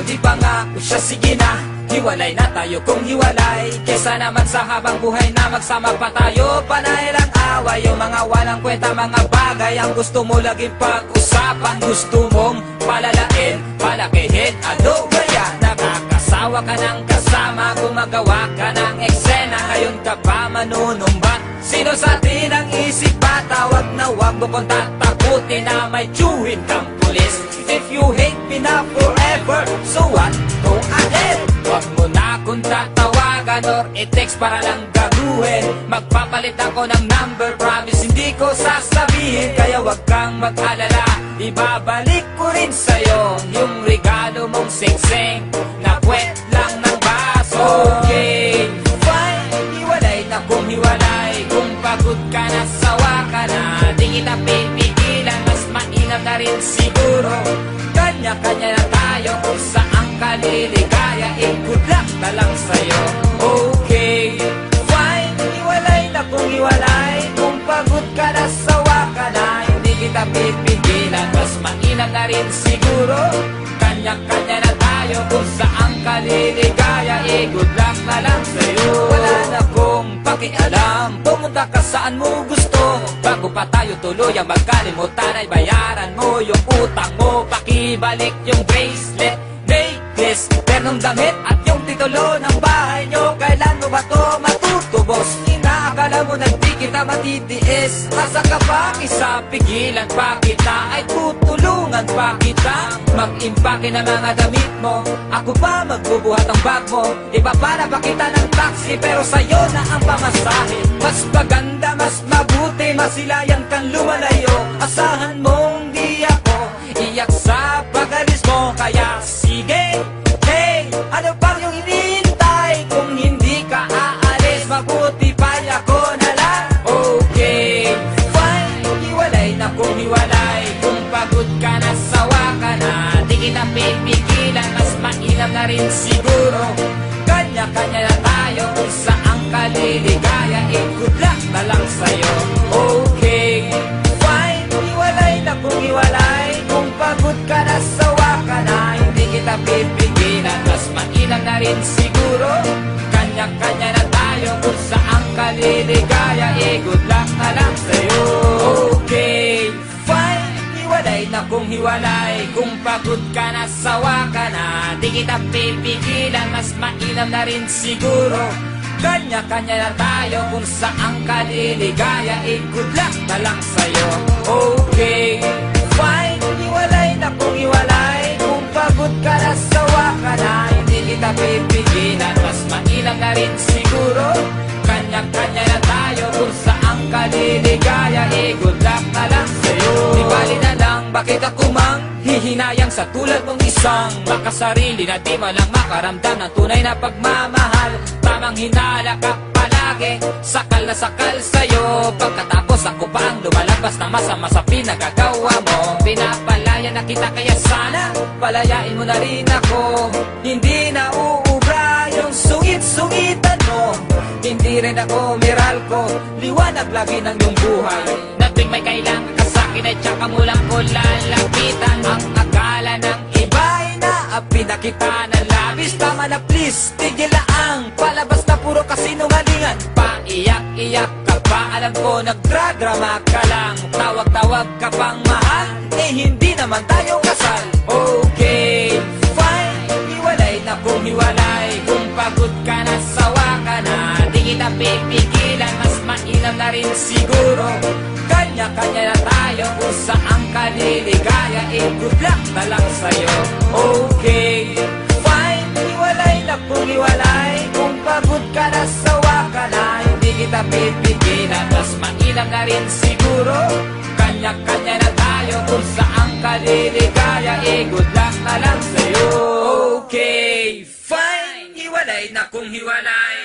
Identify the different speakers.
Speaker 1: di ba nga, siya sige na, hiwalay na tayo kung hiwalay. Kesa naman sa habang buhay na magsama pa tayo, panay lang away. Yung mga walang kwenta, mga bagay ang gusto mo laging pag-usapan. Gusto mong palalain, palakihin, ano ba yan? Nakakasawa ka ng kasama, gumagawa ka ng eksena. Ngayon ka pa manunumbat, sino sa atin ang isip ba? Tawag na wag mo kung tatakutin na may tiyuhin kang pulis. If you hate me na forever, so what? Go ahead. Wag mo na kung tatawagan or i-text para lang gaguhin. Magpapalit ako ng number, promise hindi ko sasabihin. Kaya wag kang mag-alala, ibabalik ko rin sa'yo yung regalo mong sing-sing na puwet lang ng baso. Okay, fine, hiwalay na kung hiwalay. Kung pagod ka na, sawa ka na, di kita pipigilan, mas mainam na rin siguro. Kanya-kanya na tayo kung saan ka liligaya, good luck na lang sa'yo. Okay, fine, hiwalay na kung hiwalay. Kung pagod ka na, sawa ka na, hindi kita pipigilan, mas mainam na rin siguro. Kanya-kanya na tayo kung saan ka liligaya, good luck na lang sa'yo. Wala na kong pakialam, pumunta ka saan mo gusto. Bago pa tayo tuluyang magkalimutan ay bayaran mo yung utang mo. Pakibalik yung bracelet, necklace, ternong damit at yung titulo ng bahay nyo. Kailan mo ba to matutubos? Inaakala mo na di kita matitiis. Asa ka pa? Isa pigilan pa kita, ay tutulungan pa kita. Mag-impake ng mga damit mo, ako pa magbubuhat ang bag mo. Ipapala pa kita ng taxi, pero sa'yo na ang pamasahe. Mas maganda, mas mabuti, masilayan kang lumalayo. Asahan mong di ako iyak sa pag-alis mo. Kaya sige, hey, ano bang yung hinihintay? Kung hindi ka aalis, mabuti pa ako na lang. Okay, fine, hiwalay na kung hiwalay. Kung pagod ka na, sawa ka na, di kita pipigilan, mas mainam na rin siguro. Kanya-kanya na tayo kung saan ka liligaya, good luck na lang sa'yo. Okay, fine, hiwalay na kung hiwalay. Kung pagod ka na, sawa ka na, hindi kita pipigilan, mas mainam na rin siguro. Kanya-kanya na tayo kung saan ka liligaya, good luck na lang sa'yo. Okay, fine, hiwalay na kung hiwalay. Kung pagod ka na, sawa ka na, di kita pipigilan, mas mainam na rin siguro. Kanya-kanya na tayo kung saan ka liligaya, good luck na lang sa'yo. Okay, fine, hiwalay na kung hiwalay. Kung pagod ka na, sawa ka na, hindi kita pipigilan, mas mainam na rin siguro. Kanya-kanya na tayo kung saan ka liligaya, good luck na lang sa'yo. Di bali na lang, bakit ako mang hihinayang sa tulad mong isang makasarili na di malang makaramdam ng tunay na pagmamahal. Tamang hinala ka palagi, sakal na sakal sa'yo. Pagkatapos ako pa ang lumalabas na masama sa pinagagawa mo. Pinapalaya na kita, kaya sana palayain mo na rin ako. Hindi na uubra yung sungit-sungitan mo. Hindi rin ako Meralco, liwanag lagi ng iyong buhay. Na tuwing may kailangan ka sa'kin ay tsaka mo lang ko lalapitan. Ang akala ng iba ay naapi na kita ng labis. Tama na please, tigil na ang palabas na puro kasinungalingan. Paiyak-iyak ka pa, alam ko nagdradrama ka lang. Tawag-tawag ka pang mahal, eh hindi naman tayo kasal. Okay, fine, hiwalay na kung hiwalay. Kung pagod ka na, sawa ka na, di kita pipigilan, mas mainam na rin siguro. Kanya-kanya na tayo kung saan ka liligaya, good luck na lang sa'yo. Okay, fine, hiwalay na kung hiwalay. Kung pagod ka na, sawa ka na, hindi kita pipigilan, mas mainam na rin siguro. Kanya-kanya na tayo kung saan ka liligaya, good luck na lang sa'yo. Okay, fine, hiwalay na kung hiwalay.